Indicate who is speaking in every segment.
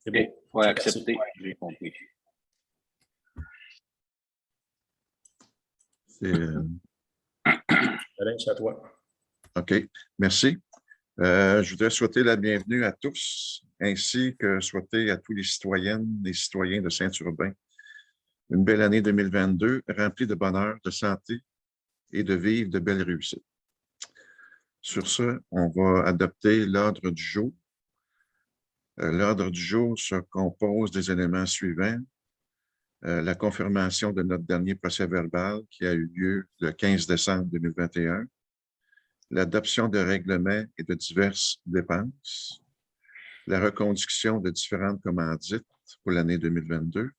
Speaker 1: C'est beau.
Speaker 2: Oui, accepté, j'ai compris.
Speaker 1: Alain, c'est à toi.
Speaker 3: OK, merci. Je voudrais souhaiter la bienvenue à tous, ainsi que souhaiter à tous les citoyennes et citoyens de Saint-Urbain une belle année 2022 remplie de bonheur, de santé et de vivre de belles réussites. Sur ce, on va adopter l'ordre du jour. L'ordre du jour se compose des éléments suivants. La confirmation de notre dernier procès-verbal qui a eu lieu le 15 décembre 2021, l'adoption de règlements et de diverses dépenses, la reconduction de différentes commandites pour l'année 2022,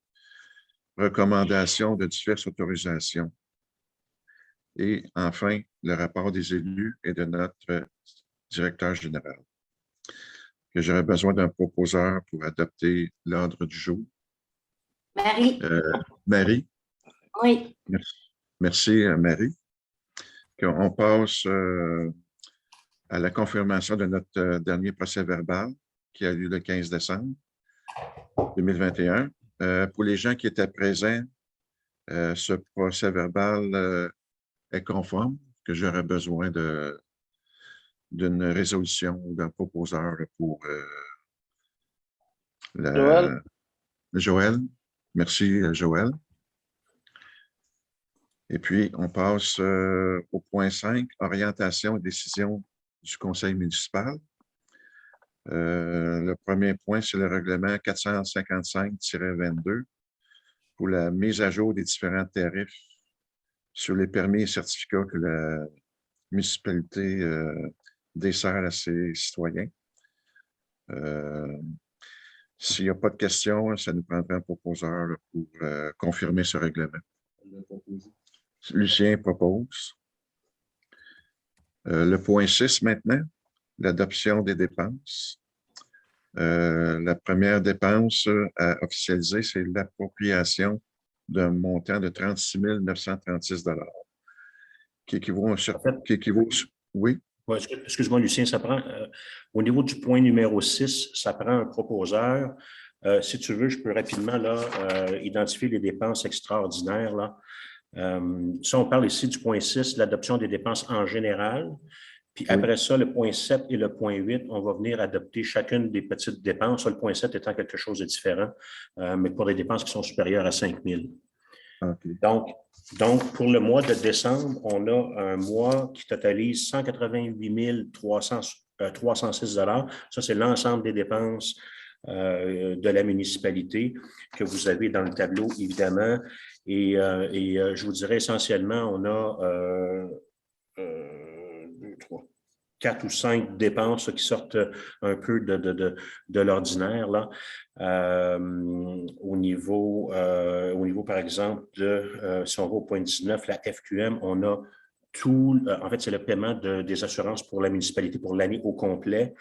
Speaker 3: recommandation de diverses autorisations et enfin, le rapport des élus et de notre directeur général. Que j'aurais besoin d'un proposeur pour adopter l'ordre du jour.
Speaker 4: Marie.
Speaker 3: Marie?
Speaker 4: Oui.
Speaker 3: Merci, Marie. On passe à la confirmation de notre dernier procès-verbal qui a eu lieu le 15 décembre 2021. Pour les gens qui étaient présents, ce procès-verbal est conforme, que j'aurais besoin d'une résolution ou d'un proposeur pour Joël. Merci, Joël. Et puis, on passe au point 5, orientation et décision du conseil municipal. Le premier point, c'est le règlement 455-22 pour la mise à jour des différents tarifs sur les permis et certificats que la municipalité dessert à ses citoyens. S'il n'y a pas de questions, ça nous prendrait un proposeur là, pour confirmer ce règlement. Lucien propose. Le point 6 maintenant, l'adoption des dépenses. La première dépense à officialiser, c'est l'appropriation d'un montant de 36 936 $ qui équivaut à... Oui?
Speaker 1: Ouais, excuse-moi, Lucien, ça prend, au niveau du point numéro 6, ça prend un proposeur. Si tu veux, je peux rapidement là, identifier les dépenses extraordinaires. Là. Ça, on parle ici du point 6, l'adoption des dépenses en général. Puis après ça, le point 7 et le point 8, on va venir adopter chacune des petites dépenses. Le point 7 étant quelque chose de différent, mais pour des dépenses qui sont supérieures à 5 000. Okay. Donc, pour le mois de décembre, on a un mois qui totalise 188 306 $. Ça, c'est l'ensemble des dépenses de la municipalité que vous avez dans le tableau, évidemment. Et je vous dirais essentiellement, on a 4 ou 5 dépenses qui sortent un peu de l'ordinaire là. Au niveau, par exemple, si on va au point 19, la FQM, on a tout, en fait, c'est le paiement des assurances pour la municipalité pour l'année au complet,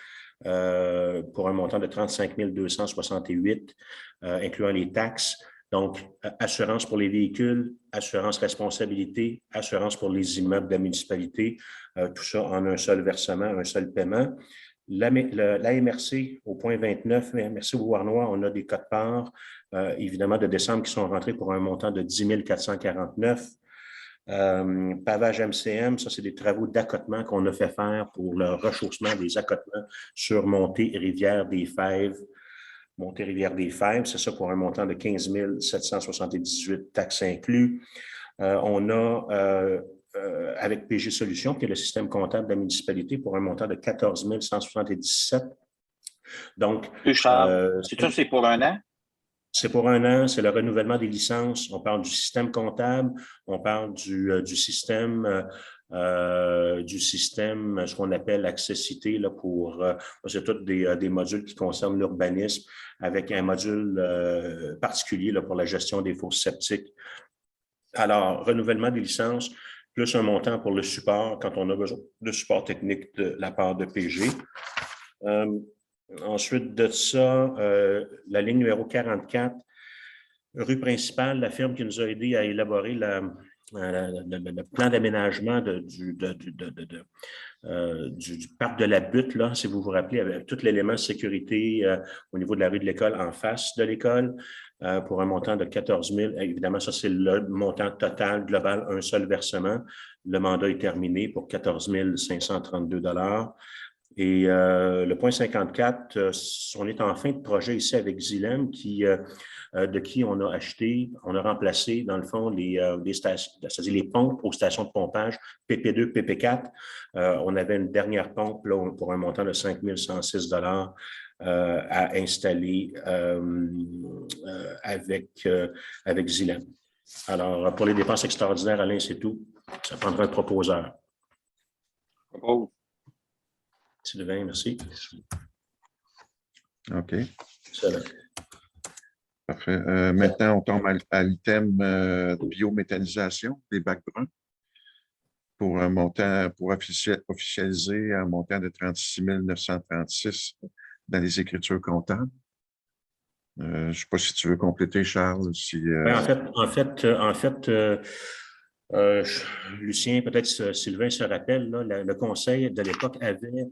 Speaker 1: pour un montant de 35 268, incluant les taxes. Donc, assurance pour les véhicules, assurance responsabilité, assurance pour les immeubles de la municipalité, tout ça en un seul versement, un seul paiement. La MRC, au point 29, merci au Warnois, on a des cotes-parts, évidemment, de décembre qui sont rentrés pour un montant de 10 449. Pavage MCM, ça, c'est des travaux d'accotement qu'on a fait faire pour le rechaussement des accotements sur Montée-Rivière-des-Fèves. Montée-Rivière-des-Fèves, c'est ça pour un montant de 15 778, taxes inclus. On a, avec PG Solutions, qui est le système comptable de la municipalité, pour un montant de 14 177. Donc,
Speaker 2: c'est pour un an?
Speaker 1: C'est pour un an, c'est le renouvellement des licences. On parle du système comptable, on parle du système, ce qu'on appelle accessité, là, c'est tous des modules qui concernent l'urbanisme, avec un module particulier là, pour la gestion des fosses septiques. Alors, renouvellement des licences, plus un montant pour le support quand on a besoin de support technique de la part de PG. Ensuite de ça, la ligne numéro 44, rue principale, la firme qui nous a aidé à élaborer le plan d'aménagement du parc de la Butte, là, si vous vous rappelez, avec tout l'élément de sécurité au niveau de la rue de l'école, en face de l'école, pour un montant de 14 000. Évidemment, ça, c'est le montant total global, un seul versement. Le mandat est terminé pour 14 532 $. Et le point 54, on est en fin de projet ici avec Xylem, de qui on a acheté, on a remplacé, dans le fond, les stations, c'est-à-dire les pompes aux stations de pompage PP2, PP4. On avait une dernière pompe là, pour un montant de 5 106 $ à installer avec Xylem. Alors, pour les dépenses extraordinaires, Alain, c'est tout. Ça prendra un proposeur.
Speaker 2: Propose.
Speaker 1: Sylvain, merci.
Speaker 3: OK.
Speaker 1: Excellent.
Speaker 3: Parfait. Maintenant, on tombe à l'item biométhanisation des bacs bruns pour un montant, pour officialiser un montant de 36 936 dans les écritures comptables. Je ne sais pas si tu veux compléter, Charles. Si,
Speaker 1: En fait, Lucien, peut-être Sylvain se rappelle, là, le conseil de l'époque avait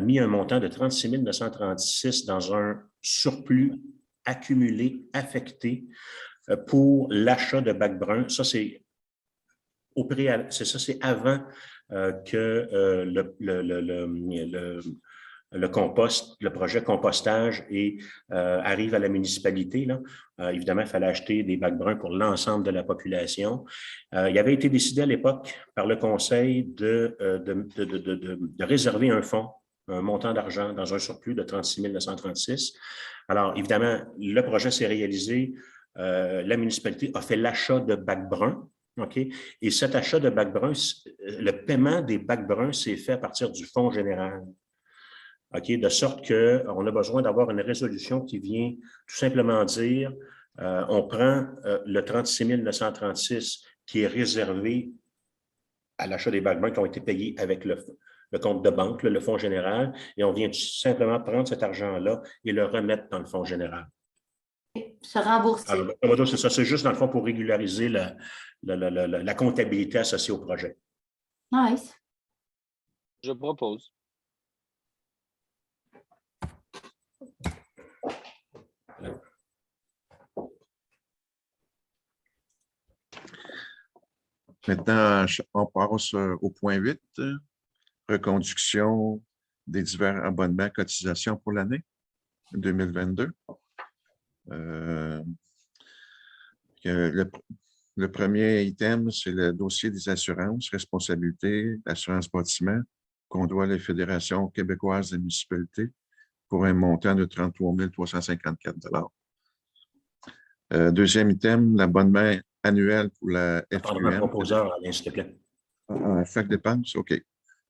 Speaker 1: mis un montant de 36 936 dans un surplus accumulé, affecté pour l'achat de bacs bruns. Ça, c'est c'est avant que le compost, le projet compostage arrive à la municipalité. Là. Évidemment, il fallait acheter des bacs bruns pour l'ensemble de la population. Il avait été décidé à l'époque par le conseil de réserver un fonds, un montant d'argent dans un surplus de 36 936. Alors, évidemment, le projet s'est réalisé. La municipalité a fait l'achat de bacs bruns. OK? Et cet achat de bacs bruns, le paiement des bacs bruns s'est fait à partir du fonds général. OK? De sorte qu'on a besoin d'avoir une résolution qui vient tout simplement dire on prend le 36 936 qui est réservé à l'achat des bacs bruns qui ont été payés avec le compte de banque, le fonds général, et on vient tout simplement prendre cet argent-là et le remettre dans le fonds général.
Speaker 4: Se rembourser.
Speaker 1: Alors, c'est ça, c'est juste dans le fond pour régulariser la comptabilité associée au projet.
Speaker 4: Nice.
Speaker 2: Je propose.
Speaker 3: Maintenant, on passe au point 8, reconduction des divers abonnements cotisations pour l'année 2022. Le premier item, c'est le dossier des assurances, responsabilité, assurance bâtiment, qu'on doit à la Fédération québécoise des municipalités pour un montant de 33 354 $. Deuxième item, l'abonnement annuel pour la FQM.
Speaker 1: Un proposeur, Alain, s'il te plaît.
Speaker 3: Un chaque dépense, OK.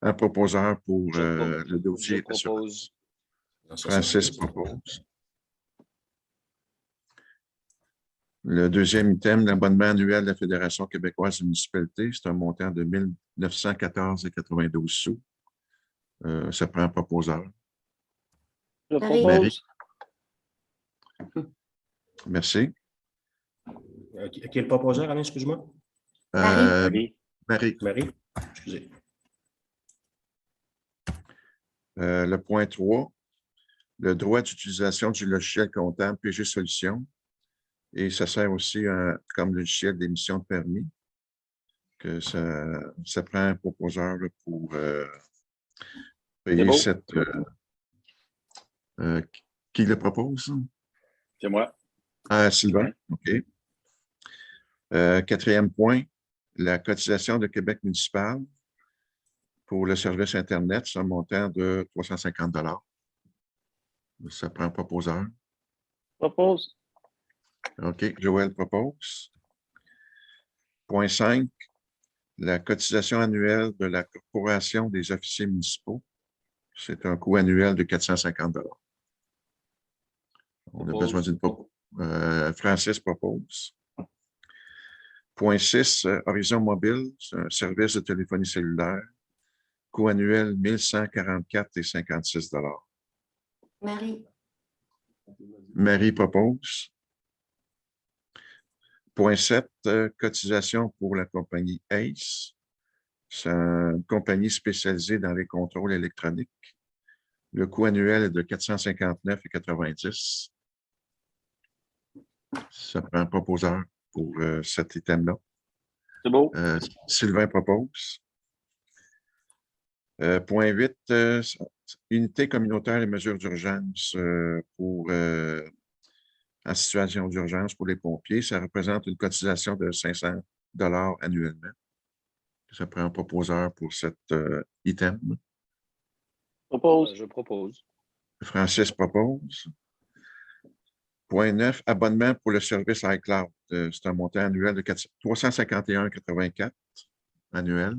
Speaker 3: Un proposeur pour le dossier d'assurance. Francis propose. Le deuxième item, l'abonnement annuel de la Fédération québécoise des municipalités, c'est un montant de 1 914,92 sous. Ça prend un proposeur.
Speaker 2: Je
Speaker 4: Marie.
Speaker 2: propose.
Speaker 3: Merci.
Speaker 1: Qui est le proposeur, Alain, excuse-moi?
Speaker 4: Marie.
Speaker 3: Marie.
Speaker 1: Marie? Excusez.
Speaker 3: Le point 3, le droit d'utilisation du logiciel comptable PG Solutions. Et ça sert aussi comme logiciel d'émission de permis. Que ça prend un proposeur là, pour payer cette... qui le propose?
Speaker 2: C'est moi.
Speaker 3: Ah, Sylvain, OK. Quatrième point, la cotisation de Québec municipal pour le service Internet, c'est un montant de 350 $. Ça prend un proposeur.
Speaker 2: Propose.
Speaker 3: OK, Joël propose. Point 5, la cotisation annuelle de la Corporation des officiers municipaux. C'est un coût annuel de 450 $. On a besoin d'une proposition. Francis propose. Point 6, Horizon Mobile, c'est un service de téléphonie cellulaire. Coût annuel 1 144,56 $.
Speaker 4: Marie.
Speaker 3: Marie propose. Point 7, cotisation pour la compagnie ACE. C'est une compagnie spécialisée dans les contrôles électroniques. Le coût annuel est de 459,90. Ça prend un proposeur pour cet item-là.
Speaker 2: C'est beau.
Speaker 3: Sylvain propose. Point 8, unité communautaire et mesures d'urgence pour en situation d'urgence pour les pompiers. Ça représente une cotisation de 500 $ annuellement. Ça prend un proposeur pour cet item.
Speaker 2: Propose. Je propose.
Speaker 3: Francis propose. Point 9, abonnement pour le service iCloud. C'est un montant annuel de 351,84 annuel.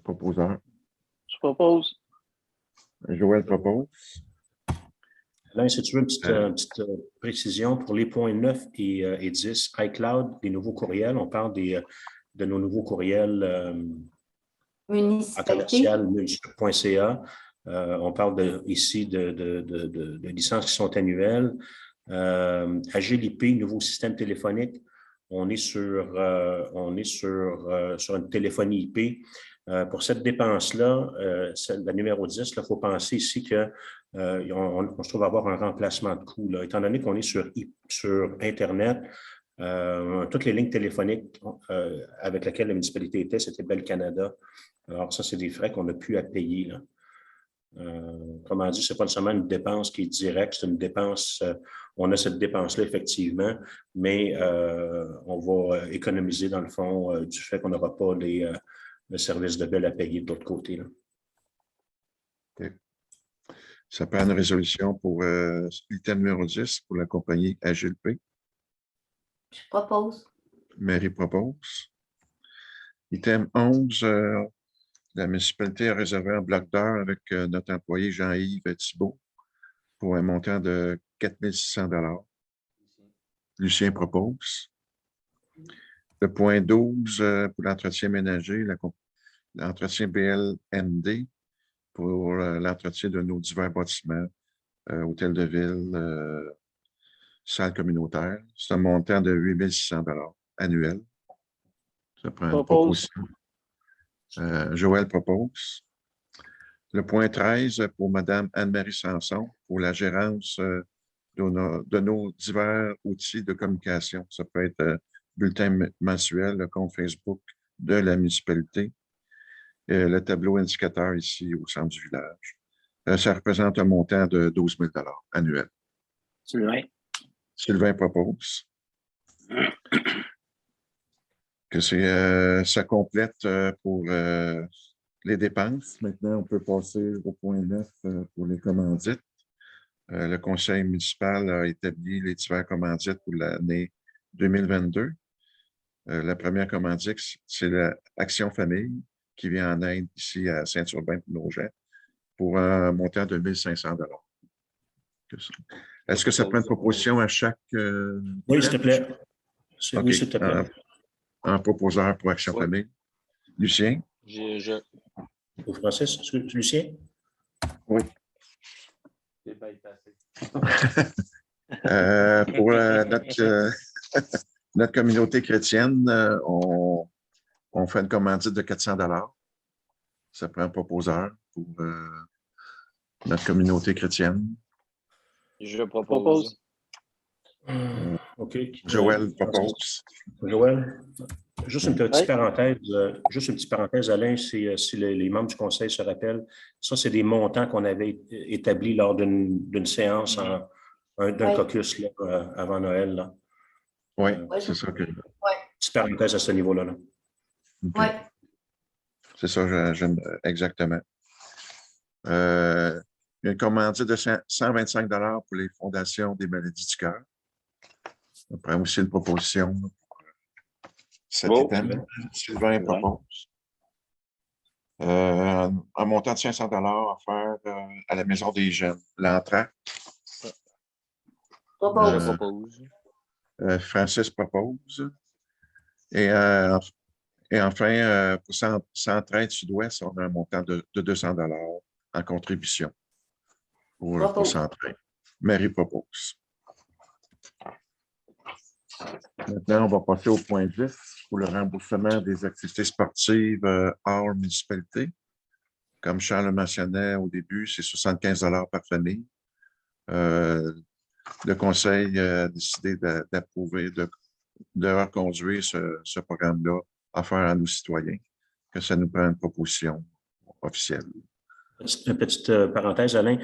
Speaker 3: Proposeur.
Speaker 2: Je propose.
Speaker 3: Joël propose.
Speaker 1: Alain, si tu veux une petite précision pour les points 9 et 10, iCloud, les nouveaux courriels, on parle de nos nouveaux courriels à commercial.ca. On parle ici de licences qui sont annuelles. AgilIP, nouveau système téléphonique. On est sur une téléphonie IP. Pour cette dépense-là, la numéro 10, il faut penser ici qu'on se trouve avoir un remplacement de coût. Là. Étant donné qu'on est sur Internet, toutes les lignes téléphoniques avec lesquelles la municipalité était, c'était Bell Canada. Alors, ça, c'est des frais qu'on n'a plus à payer. Là. Comment dire, ce n'est pas nécessairement une dépense qui est directe, c'est une dépense, on a cette dépense-là effectivement, mais on va économiser dans le fond du fait qu'on n'aura pas le service de Bell à payer de l'autre côté. Là.
Speaker 3: Okay. Ça prend une résolution pour l'item numéro 10 pour la compagnie AgilIP.
Speaker 4: Je propose.
Speaker 3: Mary propose. Item 11, la municipalité a réservé un bloc d'heures avec notre employé Jean-Yves Thibault pour un montant de 4 600 $. Lucien propose. Le point 12, pour l'entretien ménager, l'entretien BLMD pour l'entretien de nos divers bâtiments, hôtel de ville, salle communautaire. C'est un montant de 8 600 $ annuel. Ça prend une proposition. Joël propose. Le point 13 pour Mme Anne-Marie Sanson pour la gérance de nos divers outils de communication. Ça peut être bulletin mensuel, le compte Facebook de la municipalité, le tableau indicateur ici au centre du village. Ça représente un montant de 12 000 $ annuel.
Speaker 2: Sylvain.
Speaker 3: Sylvain propose. Que ça complète pour les dépenses. Maintenant, on peut passer au point 9 pour les commandites. Le conseil municipal a établi les divers commandites pour l'année 2022. La première commandite, c'est l'Action Famille qui vient en aide ici à Saint-Urbain pour nos gens pour un montant de 1 500 $. Est-ce que ça prend une proposition à chaque...
Speaker 1: oui, s'il te plaît.
Speaker 3: Okay.
Speaker 1: Oui, s'il te plaît.
Speaker 3: Un proposeur pour Action Famille. Lucien?
Speaker 1: Ou Francis? Lucien?
Speaker 3: Oui. Pour notre communauté chrétienne, on fait une commandite de 400 $. Ça prend un proposeur pour notre communauté chrétienne.
Speaker 2: Je propose.
Speaker 1: OK.
Speaker 3: Joël propose.
Speaker 1: Joël, juste une petite parenthèse, Alain, si les membres du conseil se rappellent, ça, c'est des montants qu'on avait établis lors d'une séance, d'un caucus là, avant Noël. Là.
Speaker 3: Oui, c'est ça que...
Speaker 1: Petite parenthèse à ce niveau-là. Là.
Speaker 3: Okay.
Speaker 4: Oui.
Speaker 3: C'est ça, j'aime exactement. Une commandite de 125 $ pour les fondations des maladies du cœur. On prend aussi une proposition pour cet item. Sylvain propose. Un montant de 500 $ à faire à la Maison des Jeunes. L'entrée.
Speaker 2: Propose.
Speaker 3: Francis propose. Et enfin, pour Centraide Sud-Ouest, on a un montant de 200 $ en contribution pour Centraide. Marie propose. Maintenant, on va passer au point 10 pour le remboursement des activités sportives hors municipalité. Comme Charles le mentionnait au début, c'est 75 $ par famille. Le conseil a décidé d'approuver, de reconduire ce programme-là offert à nos citoyens, que ça nous prend une proposition officielle.
Speaker 1: Une petite parenthèse, Alain.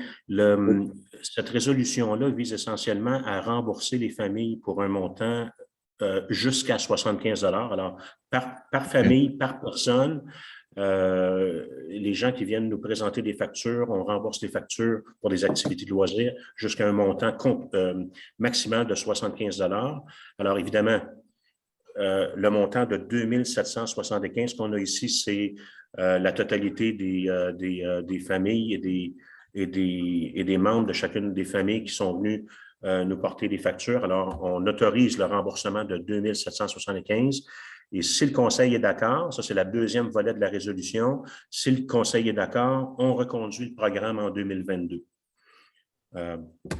Speaker 1: Cette résolution-là vise essentiellement à rembourser les familles pour un montant jusqu'à 75 $. Alors, par famille, par personne, les gens qui viennent nous présenter des factures, on rembourse les factures pour des activités de loisirs jusqu'à un montant maximal de 75 $. Alors, évidemment, le montant de 2 775 qu'on a ici, c'est la totalité des familles et des membres de chacune des familles qui sont venus nous porter des factures. Alors, on autorise le remboursement de 2 775. Et si le conseil est d'accord, ça c'est la deuxième volet de la résolution, si le conseil est d'accord, on reconduit le programme en 2022.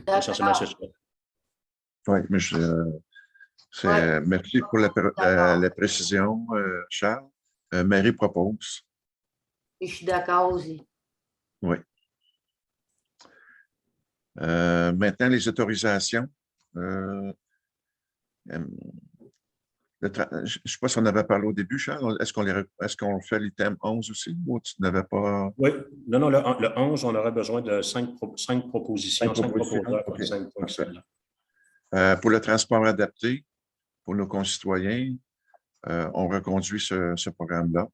Speaker 1: Essentiellement, c'est ça.
Speaker 3: Oui, mais merci pour la précision, Charles. Marie propose.
Speaker 4: Et je suis d'accord aussi.
Speaker 3: Oui. Maintenant, les autorisations. Je ne sais pas si on avait parlé au début, Charles. Est-ce qu'on fait l'item 11 aussi ou tu n'avais pas…
Speaker 1: Oui, non, le 11, on aurait besoin de 5 propositions, 5 proposeurs pour les 5 points.
Speaker 3: Pour le transport adapté, pour nos concitoyens, on reconduit ce programme-là.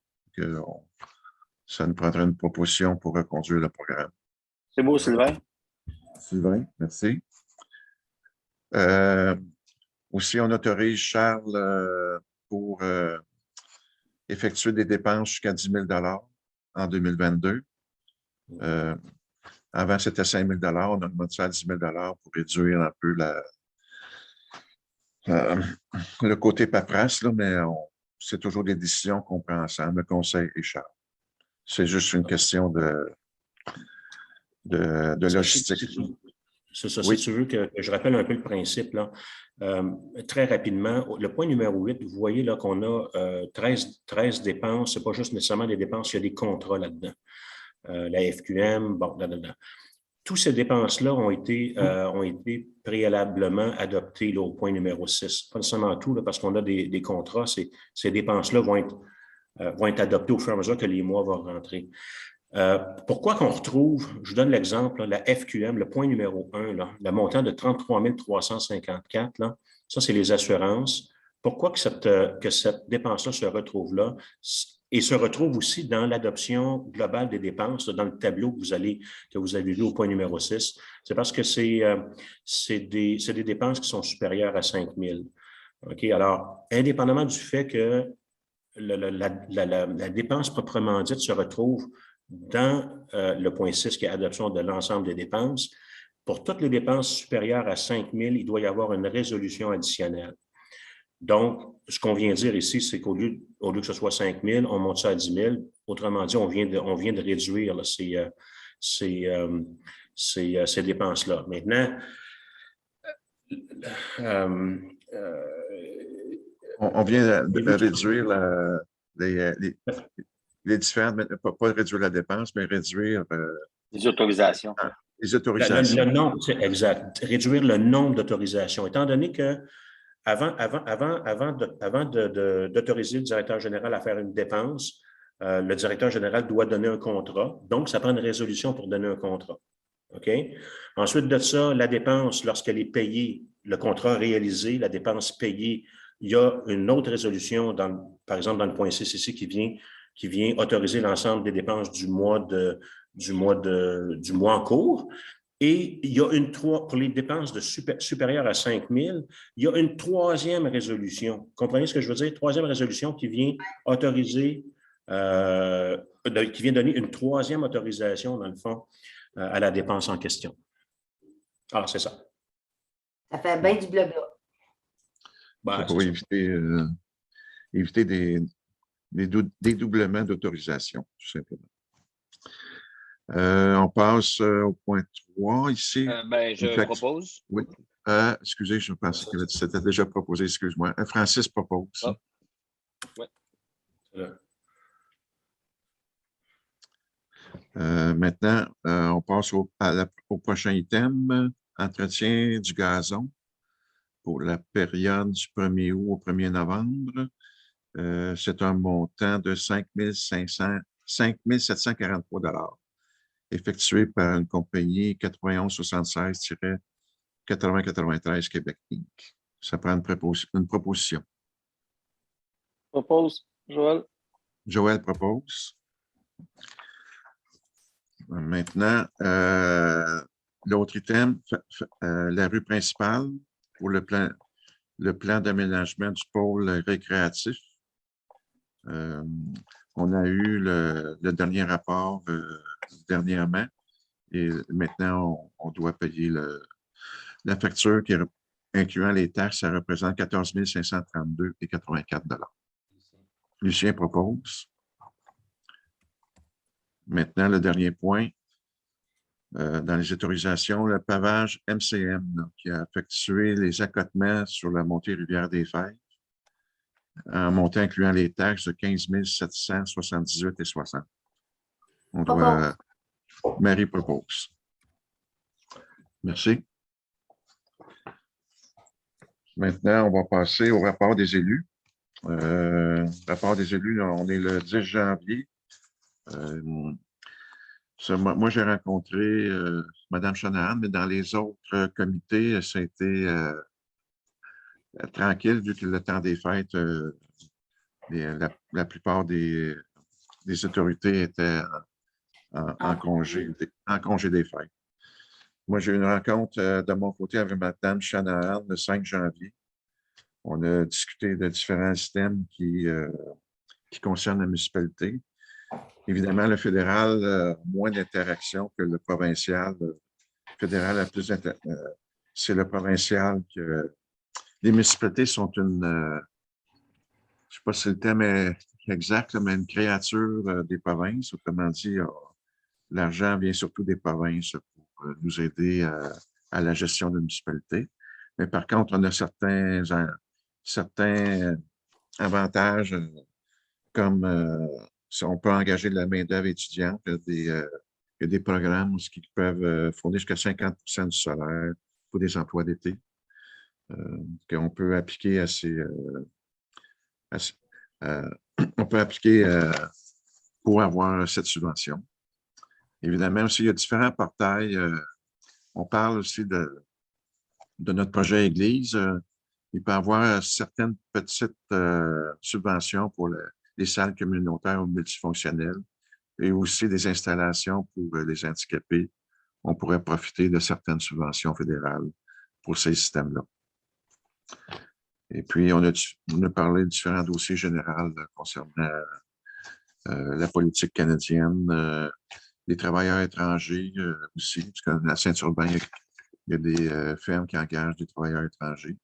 Speaker 3: Ça nous prendrait une proposition pour reconduire le programme.
Speaker 2: C'est beau, Sylvain.
Speaker 3: Sylvain, merci. Aussi, on autorise Charles pour effectuer des dépenses jusqu'à 10 000 $ en 2022. Avant, c'était 5 000 $. On augmente ça à 10 000 $ pour réduire un peu le côté paperasse, là, mais c'est toujours des décisions qu'on prend ensemble, le conseil et Charles. C'est juste une question de logistique.
Speaker 1: C'est ça.
Speaker 3: Oui.
Speaker 1: Si tu veux que je rappelle un peu le principe, là, très rapidement, le point numéro 8, vous voyez là qu'on a 13 dépenses. Ce n'est pas juste nécessairement des dépenses, il y a des contrats là-dedans. La FQM, bon, là. Toutes ces dépenses-là ont été préalablement adoptées là, au point numéro 6. Pas nécessairement tout, là, parce qu'on a des contrats. Ces dépenses-là vont être adoptées au fur et à mesure que les mois vont rentrer. Pourquoi qu'on retrouve, je vous donne l'exemple, là, la FQM, le point numéro 1, là, le montant de 33 354, là, ça, c'est les assurances. Pourquoi que cette dépense-là se retrouve là et se retrouve aussi dans l'adoption globale des dépenses, dans le tableau que vous avez vu au point numéro 6? C'est parce que c'est des dépenses qui sont supérieures à 5 000. OK? Alors, indépendamment du fait que la dépense proprement dite se retrouve dans le point 6, qui est l'adoption de l'ensemble des dépenses, pour toutes les dépenses supérieures à 5 000, il doit y avoir une résolution additionnelle. Donc, ce qu'on vient dire ici, c'est qu'au lieu que ce soit 5 000, on monte ça à 10 000. Autrement dit, on vient de réduire là, ces dépenses-là. Maintenant,
Speaker 3: on vient de réduire les différentes, pas réduire la dépense, mais réduire
Speaker 2: les autorisations.
Speaker 3: Les autorisations.
Speaker 1: Le nombre, c'est exact. Réduire le nombre d'autorisations. Étant donné que avant d'autoriser le directeur général à faire une dépense, le directeur général doit donner un contrat. Donc, ça prend une résolution pour donner un contrat. OK? Ensuite de ça, la dépense, lorsqu'elle est payée, le contrat réalisé, la dépense payée, il y a une autre résolution, par exemple, dans le point 6 ici, qui vient autoriser l'ensemble des dépenses du mois en cours. Et il y a pour les dépenses supérieures à 5 000, il y a une troisième résolution. Comprenez ce que je veux dire? Troisième résolution qui vient autoriser, qui vient donner une troisième autorisation, dans le fond, à la dépense en question. Ah, c'est ça.
Speaker 4: Ça fait bien du blabla.
Speaker 1: Ben,
Speaker 3: pour éviter des dédoublements d'autorisation, tout simplement. On passe au point 3 ici.
Speaker 2: Je propose.
Speaker 3: Oui. Excusez, je pensais que c'était déjà proposé, excuse-moi. Francis propose.
Speaker 2: Ah. Ouais.
Speaker 3: Maintenant, on passe au prochain item, entretien du gazon pour la période du 1er août au 1er novembre. C'est un montant de 5 743 effectué par une compagnie 9176-8093 Québec Inc. Ça prend une proposition.
Speaker 2: Propose, Joël.
Speaker 3: Joël propose. Maintenant, l'autre item, la rue principale pour le plan d'aménagement du pôle récréatif. On a eu le dernier rapport dernièrement et maintenant, on doit payer la facture qui, incluant les taxes, ça représente 14 532,84 $. Lucien propose. Maintenant, le dernier point, dans les autorisations, le pavage MCM qui a effectué les accotements sur la montée Rivière-des-Fèves en montant incluant les taxes de 15 778,60 $. On doit... Marie propose. Merci. Maintenant, on va passer au rapport des élus. Rapport des élus, là, on est le 10 janvier. Moi, j'ai rencontré Mme Shanahan, mais dans les autres comités, ça a été tranquille, vu que le temps des fêtes, la plupart des autorités étaient en congé des fêtes. Moi, j'ai eu une rencontre de mon côté avec Mme Shanahan le 5 janvier. On a discuté de différents systèmes qui concernent la municipalité. Évidemment, le fédéral a moins d'interaction que le provincial. Le fédéral a plus c'est le provincial que... Les municipalités sont une... je ne sais pas si le thème est exact, mais une créature des provinces. Autrement dit, l'argent vient surtout des provinces pour nous aider à la gestion de la municipalité. Mais par contre, on a certains avantages comme on peut engager de la main-d'œuvre étudiante, il y a des programmes qui peuvent fournir jusqu'à 50 % du salaire pour des emplois d'été qu'on peut appliquer à ces... on peut appliquer pour avoir cette subvention. Évidemment, aussi, il y a différents portails. On parle aussi de notre projet Église. Il peut y avoir certaines petites subventions pour les salles communautaires ou multifonctionnelles et aussi des installations pour les handicapés. On pourrait profiter de certaines subventions fédérales pour ces systèmes-là. Et puis, on a parlé de différents dossiers généraux concernant la politique canadienne, les travailleurs étrangers aussi, parce qu'à la Saint-Urbain, il y a des fermes qui engagent des travailleurs étrangers.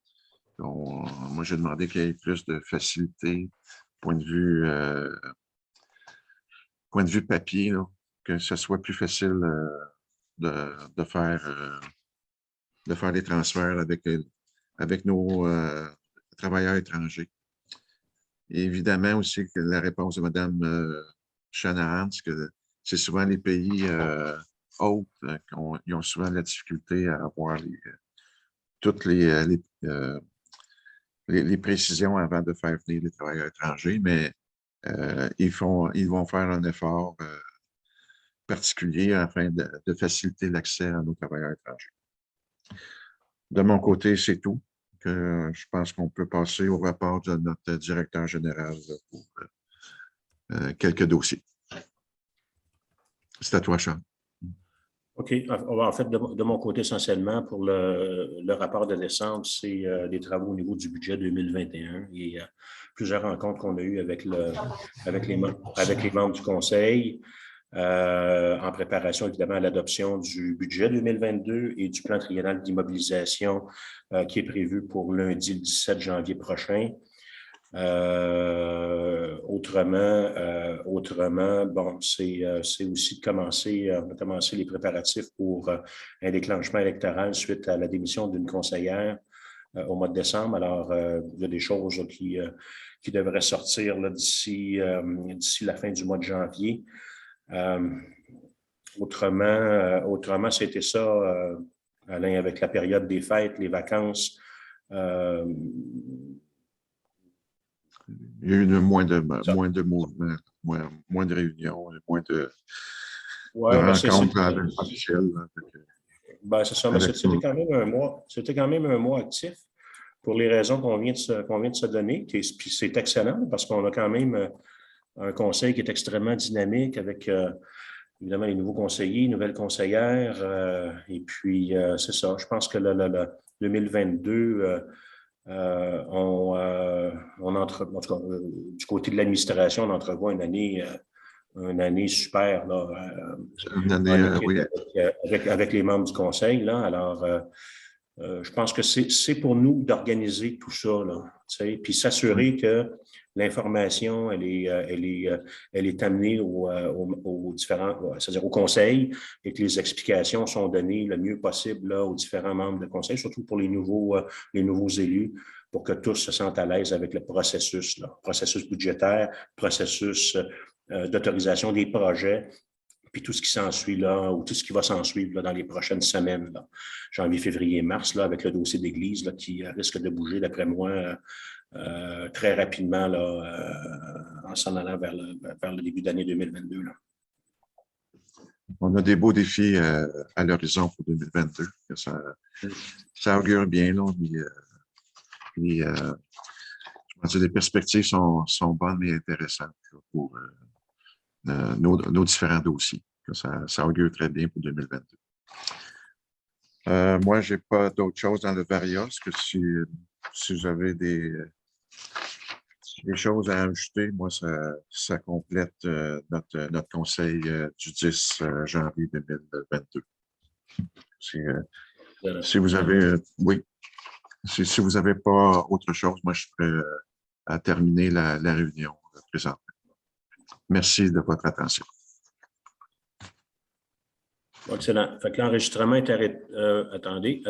Speaker 3: Donc, moi, j'ai demandé qu'il y ait plus de facilité, point de vue papier, là, que ce soit plus facile de faire des transferts avec nos travailleurs étrangers. Et évidemment aussi que la réponse de Mme Shanahan, parce que c'est souvent les pays autres qui ont souvent la difficulté à avoir toutes les précisions avant de faire venir les travailleurs étrangers, mais ils vont faire un effort particulier afin de faciliter l'accès à nos travailleurs étrangers. De mon côté, c'est tout. Je pense qu'on peut passer au rapport de notre directeur général pour quelques dossiers. C'est à toi, Charles.
Speaker 1: OK. En fait, de mon côté, essentiellement, pour le rapport de décembre, c'est des travaux au niveau du budget 2021 et plusieurs rencontres qu'on a eues avec les membres du conseil en préparation, évidemment, à l'adoption du budget 2022 et du plan triennal d'immobilisation qui est prévu pour lundi, le 17 janvier prochain. Autrement, bon, c'est aussi de commencer, on a commencé les préparatifs pour un déclenchement électoral suite à la démission d'une conseillère au mois de décembre. Alors, il y a des choses qui devraient sortir d'ici la fin du mois de janvier. Autrement, c'était ça, Alain, avec la période des fêtes, les vacances.
Speaker 3: Il y a eu moins de mouvements, moins de réunions, moins de rencontres officielles.
Speaker 1: Ben, c'est ça, mais c'était quand même un mois. C'était quand même un mois actif pour les raisons qu'on vient de se donner. Puis c'est excellent parce qu'on a quand même un conseil qui est extrêmement dynamique avec évidemment les nouveaux conseillers, nouvelles conseillères. Et puis, c'est ça. Je pense que le 2022, en tout cas, du côté de l'administration, on entrevoit une année super, là,
Speaker 3: une année, oui.
Speaker 1: avec les membres du conseil. Là. Alors, je pense que c'est pour nous d'organiser tout ça, là, puis s'assurer que l'information, elle est amenée aux différents, c'est-à-dire au conseil, et que les explications sont données le mieux possible là, aux différents membres du conseil, surtout pour les nouveaux élus, pour que tous se sentent à l'aise avec le processus budgétaire, processus d'autorisation des projets, puis tout ce qui s'ensuit là, ou tout ce qui va s'ensuivre dans les prochaines semaines, là, janvier, février, mars, là, avec le dossier d'église là, qui risque de bouger, d'après moi, très rapidement là, en s'en allant vers le début d'année 2022. Là.
Speaker 3: On a des beaux défis à l'horizon pour 2022. Ça augure bien. Là, je pense que les perspectives sont bonnes et intéressantes là, pour nos différents dossiers. Ça augure très bien pour 2022. Moi, je n'ai pas d'autre chose dans le VARIA. Est-ce que si vous avez des choses à ajouter, moi, ça complète notre conseil du 10 janvier 2022. Si vous avez, oui, si vous n'avez pas autre chose, moi, je suis prêt à terminer la réunion présentement. Merci de votre attention.
Speaker 1: Excellent. Fait que l'enregistrement est arrêté. Attendez.